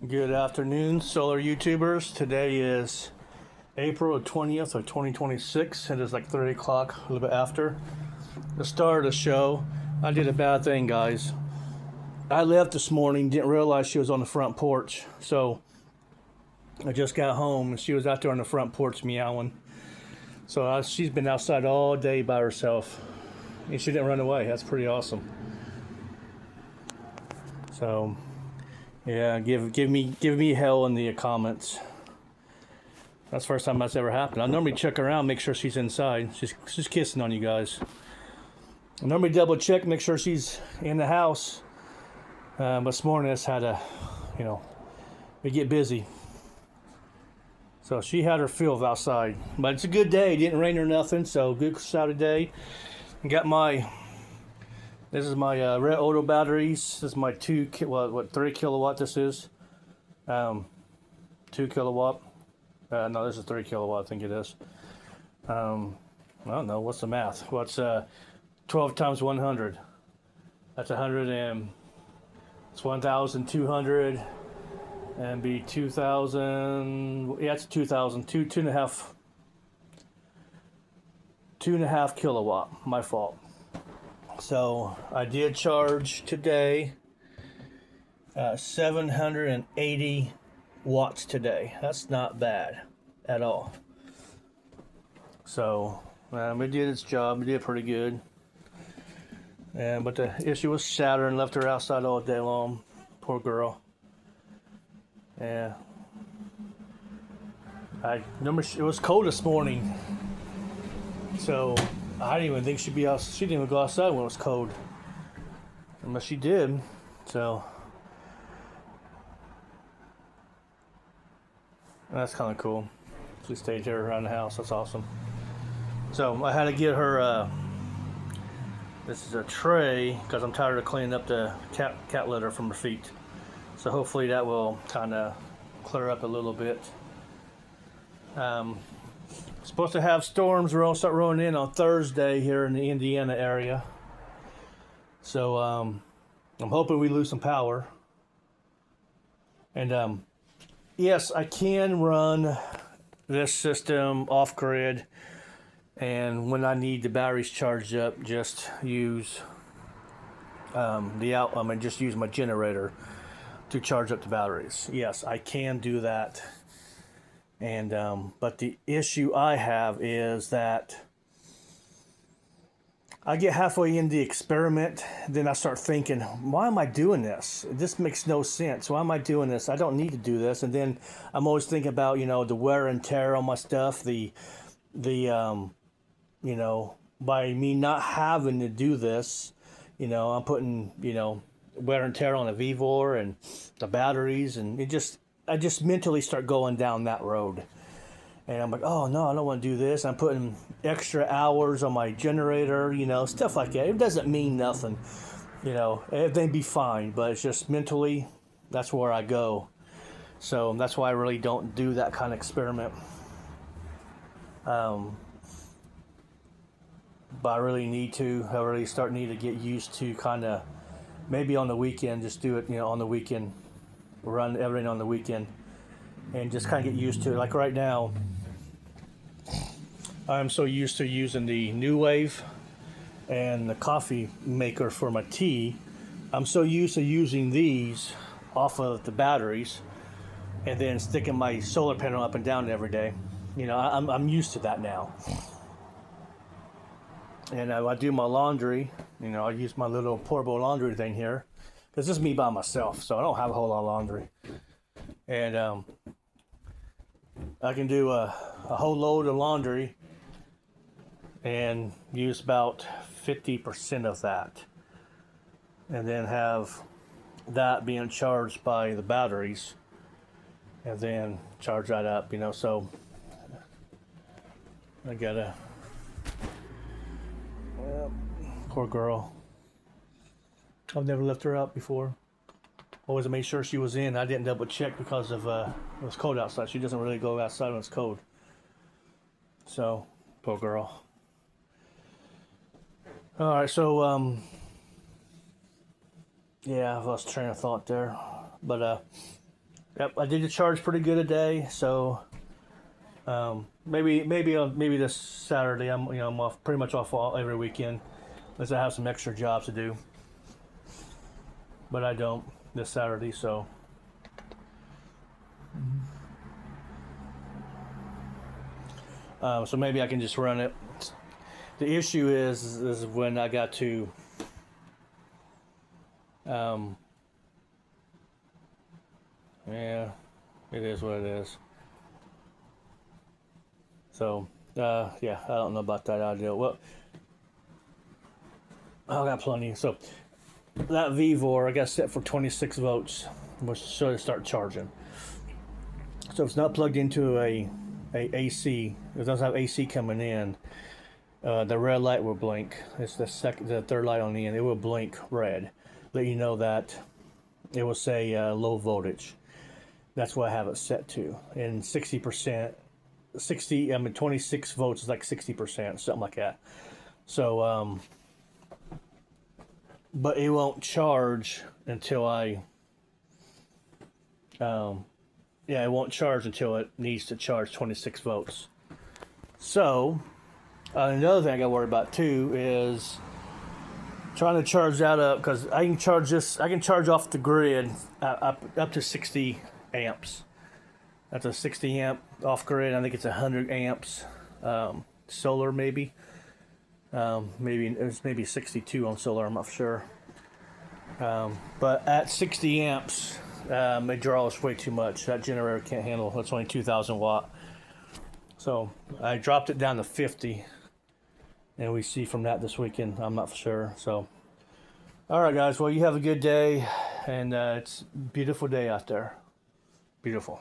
Good afternoon, solar YouTubers. Today is April 20th of 2026. It is like 3 o'clock, a little bit after the start of the show. I did a bad thing, guys. I left this morning, didn't realize she was on the front porch. So I just got home and she was out there on the front porch meowing. So she's been outside all day by herself. And she didn't run away. That's pretty awesome. So yeah, give me hell in the comments. That's the first time that's ever happened. I normally check around, make sure she's inside. She's kissing on you guys. I normally double check, make sure she's in the house. But this morning I just had to, we get busy. So she had her fill of outside. But it's a good day. It didn't rain or nothing, so good Saturday. Got this is my Red Auto batteries. This is my 3 kilowatt this is. 2 kilowatt. No, this is 3 kilowatt, I think it is. I don't know, what's the math? What's 12 times 100? That's 100 and it's 1,200 and be 2,000. Yeah, it's 2,000. Two and a half. 2.5 kilowatt. My fault. So I did charge today 780 watts today. That's not bad at all. So it did its job. It did pretty good. But the issue was Saturn left her outside all day long. Poor girl. Yeah. I remember it was cold this morning. So I didn't even think she'd be out. She didn't even go outside when it was cold. But she did. So that's kind of cool. She stayed here around the house. That's awesome. So I had to get her. This is a tray because I'm tired of cleaning up the cat litter from her feet. So hopefully that will kind of clear up a little bit. Supposed to have storms start rolling in on Thursday here in the Indiana area. So I'm hoping we lose some power. And yes, I can run this system off grid, and when I need the batteries charged up, just use just use my generator to charge up the batteries. Yes, I can do that. And but the issue I have is that I get halfway in the experiment, then I start thinking, why am I doing this? This makes no sense. Why am I doing this? I don't need to do this. And then I'm always thinking about, the wear and tear on my stuff, by me not having to do this, I'm putting, wear and tear on the VEVOR and the batteries, and I just mentally start going down that road. And I'm like, oh no, I don't want to do this. I'm putting extra hours on my generator, stuff like that. It doesn't mean nothing. Everything be fine, but it's just mentally, that's where I go. So that's why I really don't do that kind of experiment. But I really need to. I really need to get used to kind of, maybe on the weekend, just do it, on the weekend. Run everything on the weekend and just kind of get used to it. Like right now, I'm so used to using the NuWave and the coffee maker for my tea. I'm so used to using these off of the batteries and then sticking my solar panel up and down every day. I'm used to that now. And I do my laundry. I use my little portable laundry thing here. Because this is me by myself, so I don't have a whole lot of laundry. And I can do a whole load of laundry and use about 50% of that. And then have that being charged by the batteries. And then charge that up, so I gotta... Poor girl. I've never left her out before. Always made sure she was in. I didn't double check because of it was cold outside. She doesn't really go outside when it's cold. So, poor girl. All right, so yeah, I've lost train of thought there. But Yep, I did the charge pretty good today, so maybe this Saturday I'm off, pretty much off every weekend, unless I have some extra jobs to do. But I don't this Saturday, so. So maybe I can just run it. The issue is when I got to yeah, it is what it is. So yeah, I don't know about that idea. Well, I got plenty. So that VEVOR I got set for 26 volts, which should start charging. So if it's not plugged into a AC, it doesn't have AC coming in, the red light will blink. It's the third light on the end. It will blink red, let you know that it will say low voltage. That's what I have it set to. And 60%, 26 volts is like 60%, something like that. So, but it won't charge until it won't charge until it needs to charge 26 volts. So, another thing I got to worry about too is trying to charge that up, because I can charge off the grid up to 60 amps. That's a 60 amp off grid. I think it's 100 amps solar, maybe. Maybe 62 on solar. I'm not sure. But at 60 amps, it draws way too much. That generator can't handle. It's only 2,000 watt. So I dropped it down to 50, and we see from that this weekend. I'm not sure. So, all right, guys. Well, you have a good day, and it's a beautiful day out there. Beautiful.